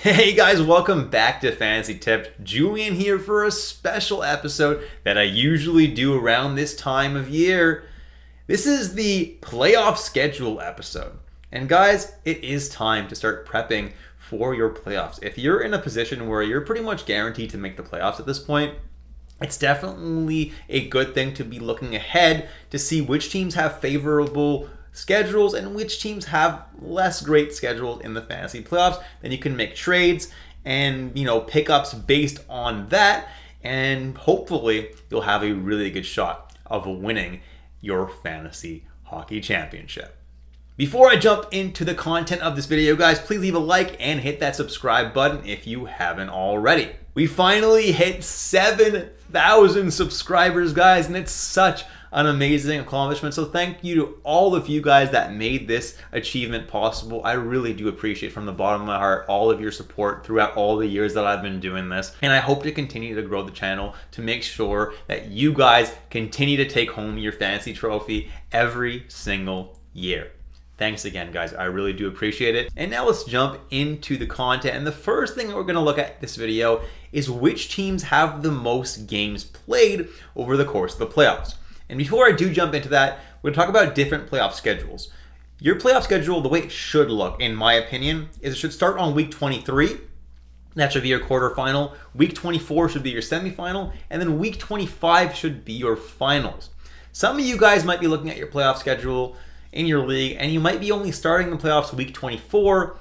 Hey guys, welcome back to Fantasy Tips. Julian here for a special episode that I usually do around this time of year. This is the playoff schedule episode. And guys, it is time to start prepping for your playoffs. If you're in a position where you're pretty much guaranteed to make the playoffs at this point, it's definitely a good thing to be looking ahead to see which teams have favorable schedules and which teams have less great schedules in the fantasy playoffs. Then you can make trades and pickups based on that, and hopefully you'll have a really good shot of winning your fantasy hockey championship. Before I jump into the content of this video, guys, please leave a like and hit that subscribe button if you haven't already. We finally hit 7,000 subscribers, guys, and it's such an amazing accomplishment. So thank you to all of you guys that made this achievement possible. I really do appreciate from the bottom of my heart all of your support throughout all the years that I've been doing this. And I hope to continue to grow the channel to make sure that you guys continue to take home your fantasy trophy every single year. Thanks again, guys. I really do appreciate it. And now let's jump into the content. And the first thing that we're gonna look at this video is which teams have the most games played over the course of the playoffs. And before I do jump into that, we're gonna talk about different playoff schedules. Your playoff schedule, the way it should look, in my opinion, is it should start on week 23. That should be your quarterfinal. Week 24 should be your semifinal. And then week 25 should be your finals. Some of you guys might be looking at your playoff schedule in your league, and you might be only starting the playoffs week 24,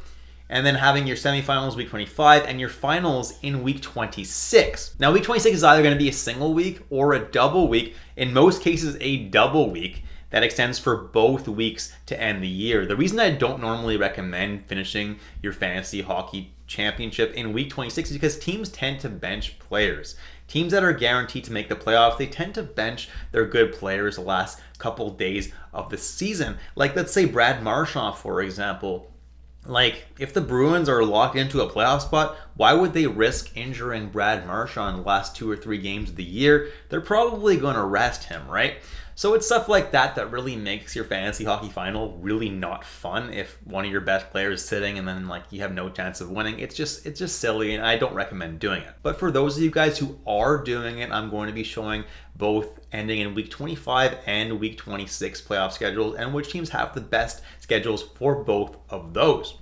and then having your semifinals week 25 and your finals in week 26. Now, week 26 is either going to be a single week or a double week. In most cases, a double week that extends for both weeks to end the year. The reason I don't normally recommend finishing your fantasy hockey championship in week 26 is because teams tend to bench players. Teams that are guaranteed to make the playoffs, they tend to bench their good players the last couple days of the season. Like, let's say Brad Marchand, for example. Like, if the Bruins are locked into a playoff spot, why would they risk injuring Brad Marchand the last 2 or 3 games of the year? They're probably going to rest him, right? So it's stuff like that that really makes your fantasy hockey final really not fun. If one of your best players is sitting and then you have no chance of winning, it's just silly, and I don't recommend doing it. But for those of you guys who are doing it, I'm going to be showing both ending in week 25 and week 26 playoff schedules and which teams have the best schedules for both of those.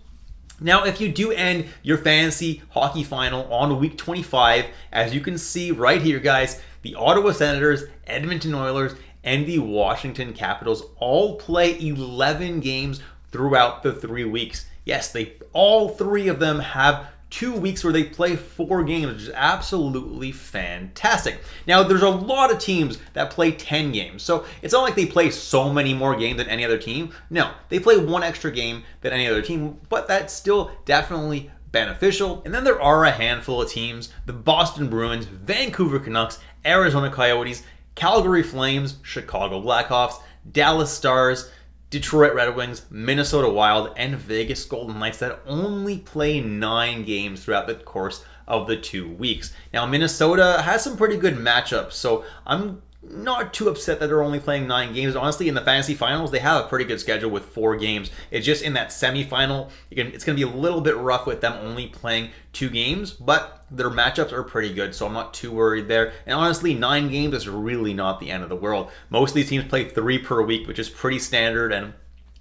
Now, if you do end your fantasy hockey final on week 25, as you can see right here, guys, the Ottawa Senators, Edmonton Oilers, and the Washington Capitals all play 11 games throughout the 3 weeks. Yes, all 3 of them have 2 weeks where they play 4 games, which is absolutely fantastic. Now, there's a lot of teams that play 10 games, so it's not like they play so many more games than any other team. No, they play 1 extra game than any other team, but that's still definitely beneficial. And then there are a handful of teams: the Boston Bruins, Vancouver Canucks, Arizona Coyotes, Calgary Flames, Chicago Blackhawks, Dallas Stars, Detroit Red Wings, Minnesota Wild, and Vegas Golden Knights that only play 9 games throughout the course of the 2 weeks. Now, Minnesota has some pretty good matchups, so I'm not too upset that they're only playing 9 games. Honestly, in the fantasy finals, they have a pretty good schedule with 4 games. It's just in that semifinal, it's going to be a little bit rough with them only playing 2 games, but their matchups are pretty good, so I'm not too worried there. And honestly, 9 games is really not the end of the world. Most of these teams play 3 per week, which is pretty standard, and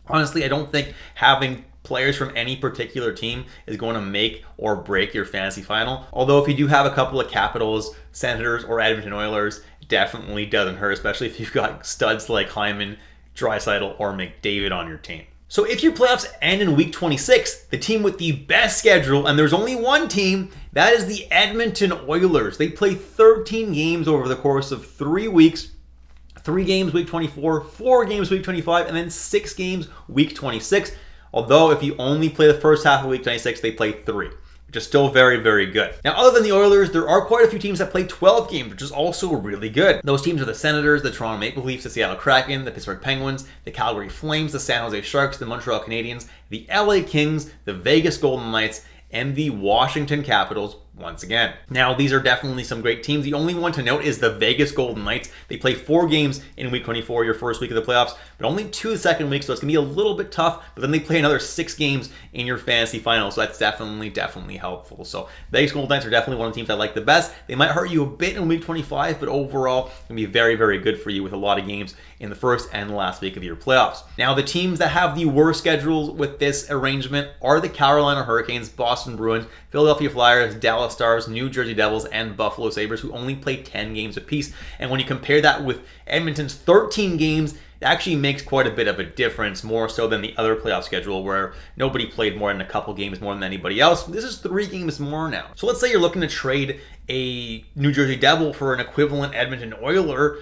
honestly, I don't think having players from any particular team is going to make or break your fantasy final. Although if you do have a couple of Capitals, Senators, or Edmonton Oilers, it definitely doesn't hurt, especially if you've got studs like Hyman, Draisaitl, or McDavid on your team. So if your playoffs end in week 26, the team with the best schedule, and there's only one team, that is the Edmonton Oilers. They play 13 games over the course of 3 weeks. 3 games week 24, 4 games week 25, and then 6 games week 26. Although if you only play the first half of week 26, they play 3, which is still very, very good. Now, other than the Oilers, there are quite a few teams that play 12 games, which is also really good. Those teams are the Senators, the Toronto Maple Leafs, the Seattle Kraken, the Pittsburgh Penguins, the Calgary Flames, the San Jose Sharks, the Montreal Canadiens, the LA Kings, the Vegas Golden Knights, and the Washington Capitals, once again. Now, these are definitely some great teams. The only one to note is the Vegas Golden Knights. They play 4 games in week 24, your first week of the playoffs, but only 2 the second week, so it's going to be a little bit tough, but then they play another 6 games in your fantasy finals, so that's definitely helpful. So Vegas Golden Knights are definitely one of the teams I like the best. They might hurt you a bit in week 25, but overall, it's going to be very, very good for you with a lot of games in the first and last week of your playoffs. Now, the teams that have the worst schedules with this arrangement are the Carolina Hurricanes, Boston Bruins, Philadelphia Flyers, Dallas Stars, New Jersey Devils, and Buffalo Sabres, who only play 10 games apiece. And when you compare that with Edmonton's 13 games, it actually makes quite a bit of a difference, more so than the other playoff schedule where nobody played more than a couple games more than anybody else. This is 3 games more now. So let's say you're looking to trade a New Jersey Devil for an equivalent Edmonton Oiler.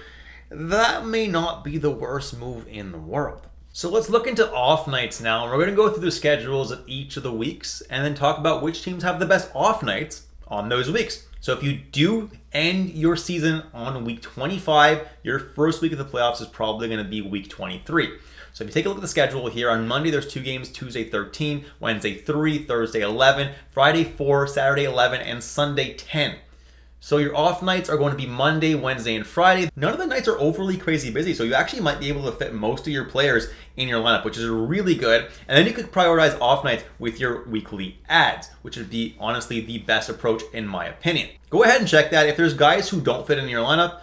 That may not be the worst move in the world. So let's look into off nights now. We're going to go through the schedules of each of the weeks and then talk about which teams have the best off nights on those weeks. So if you do end your season on week 25, your first week of the playoffs is probably going to be week 23. So if you take a look at the schedule here, on Monday there's 2 games, Tuesday 13, Wednesday 3, Thursday 11, Friday 4, Saturday 11, and Sunday 10. So your off nights are going to be Monday, Wednesday, and Friday. None of the nights are overly crazy busy, so you actually might be able to fit most of your players in your lineup, which is really good. And then you could prioritize off nights with your weekly ads, which would be honestly the best approach in my opinion. Go ahead and check that. If there's guys who don't fit in your lineup,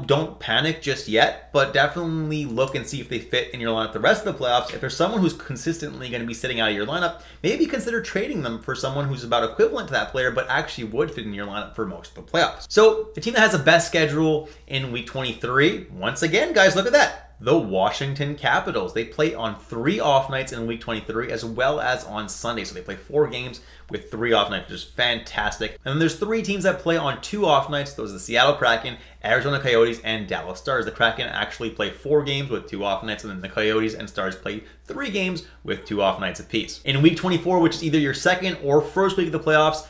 don't panic just yet, but definitely look and see if they fit in your lineup the rest of the playoffs. If there's someone who's consistently going to be sitting out of your lineup, maybe consider trading them for someone who's about equivalent to that player, but actually would fit in your lineup for most of the playoffs. So the team that has the best schedule in week 23, once again, guys, look at that. The Washington Capitals. They play on 3 off nights in week 23 as well as on Sunday. So they play 4 games with 3 off nights, which is fantastic. And then there's 3 teams that play on 2 off nights. Those are the Seattle Kraken, Arizona Coyotes, and Dallas Stars. The Kraken actually play 4 games with 2 off nights, and then the Coyotes and Stars play 3 games with 2 off nights apiece. In week 24, which is either your second or first week of the playoffs,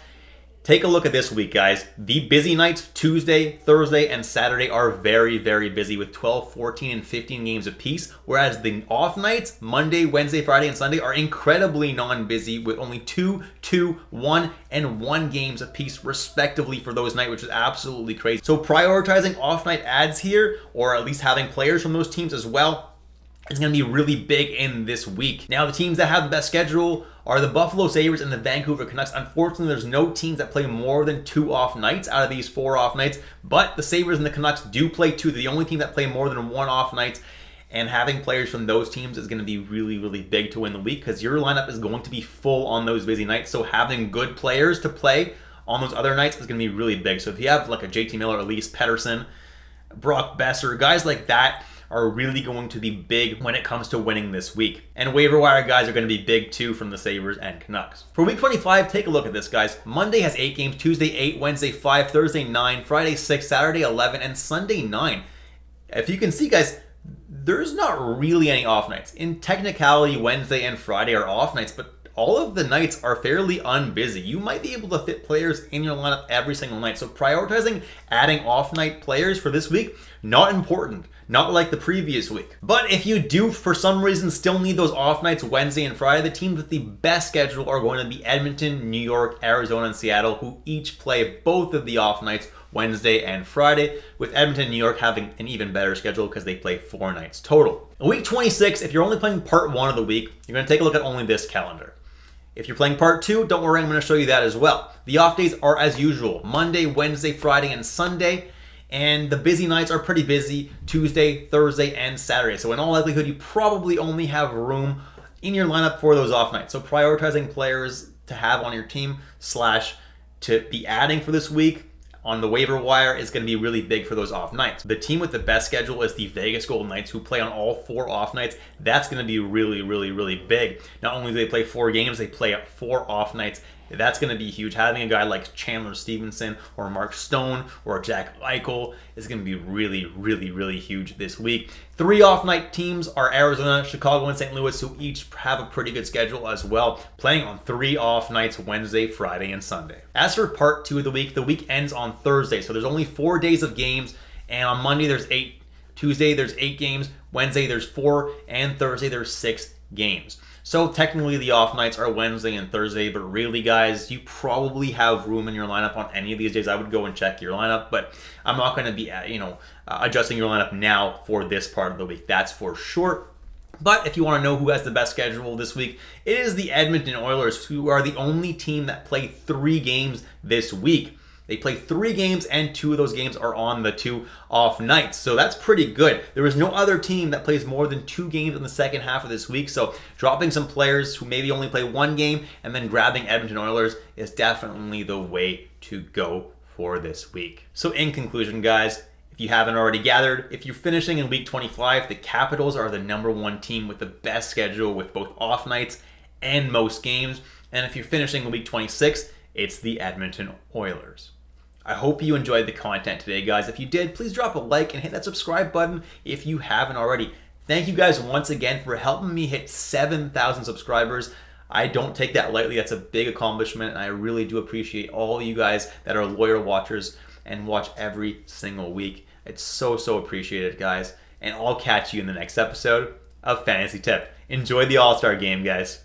take a look at this week, guys. The busy nights, Tuesday, Thursday, and Saturday, are very, very busy with 12, 14, and 15 games apiece, whereas the off nights, Monday, Wednesday, Friday, and Sunday, are incredibly non-busy with only 2, 2, 1, and 1 games apiece, respectively, for those nights, which is absolutely crazy. So prioritizing off-night ads here, or at least having players from those teams as well, is going to be really big in this week. Now, the teams that have the best schedule are the Buffalo Sabres and the Vancouver Canucks. Unfortunately, there's no teams that play more than 2 off nights out of these 4 off nights, but the Sabres and the Canucks do play 2. They're the only team that play more than 1 off nights, and having players from those teams is going to be really, really big to win the week because your lineup is going to be full on those busy nights, so having good players to play on those other nights is going to be really big. So if you have like a JT Miller, Elise Pettersson, Brock Besser, guys like that, are really going to be big when it comes to winning this week. And waiver wire guys are going to be big too from the Sabres and Canucks. For week 25, take a look at this, guys. Monday has 8 games, Tuesday 8, Wednesday 5, Thursday 9, Friday 6, Saturday 11, and Sunday 9. If you can see, guys, there's not really any off nights. In technicality, Wednesday and Friday are off nights, but all of the nights are fairly unbusy. You might be able to fit players in your lineup every single night. So prioritizing adding off-night players for this week, not important. Not like the previous week. But if you do, for some reason, still need those off nights Wednesday and Friday, the teams with the best schedule are going to be Edmonton, New York, Arizona, and Seattle, who each play both of the off nights Wednesday and Friday, with Edmonton and New York having an even better schedule because they play 4 nights total. In week 26, if you're only playing part 1 of the week, you're going to take a look at only this calendar. If you're playing part 2, don't worry, I'm going to show you that as well. The off days are as usual, Monday, Wednesday, Friday, and Sunday. And the busy nights are pretty busy, Tuesday, Thursday, and Saturday. So in all likelihood, you probably only have room in your lineup for those off nights. So prioritizing players to have on your team / to be adding for this week on the waiver wire is going to be really big for those off nights. The team with the best schedule is the Vegas Golden Knights, who play on all 4 off nights. That's going to be really, really, really big. Not only do they play 4 games, they play 4 off nights. That's going to be huge. Having a guy like Chandler Stevenson or Mark Stone or Jack Eichel is going to be really, really, really huge this week. 3 off-night teams are Arizona, Chicago, and St. Louis, who each have a pretty good schedule as well, playing on 3 off nights, Wednesday, Friday, and Sunday. As for part 2 of the week ends on Thursday, so there's only 4 days of games, and on Monday there's 8, Tuesday there's 8 games, Wednesday there's 4, and Thursday there's 6 games. So technically the off nights are Wednesday and Thursday, but really guys, you probably have room in your lineup on any of these days. I would go and check your lineup, but I'm not going to be, adjusting your lineup now for this part of the week. That's for sure. But if you want to know who has the best schedule this week, it is the Edmonton Oilers, who are the only team that play 3 games this week. They play 3 games, and 2 of those games are on the 2 off nights. So that's pretty good. There is no other team that plays more than 2 games in the second half of this week. So dropping some players who maybe only play 1 game and then grabbing Edmonton Oilers is definitely the way to go for this week. So in conclusion, guys, if you haven't already gathered, if you're finishing in week 25, the Capitals are the #1 team with the best schedule with both off nights and most games. And if you're finishing in week 26, it's the Edmonton Oilers. I hope you enjoyed the content today, guys. If you did, please drop a like and hit that subscribe button if you haven't already. Thank you guys once again for helping me hit 7,000 subscribers. I don't take that lightly. That's a big accomplishment, and I really do appreciate all you guys that are loyal watchers and watch every single week. It's so appreciated, guys. And I'll catch you in the next episode of Fantasy Tip. Enjoy the All-Star game, guys.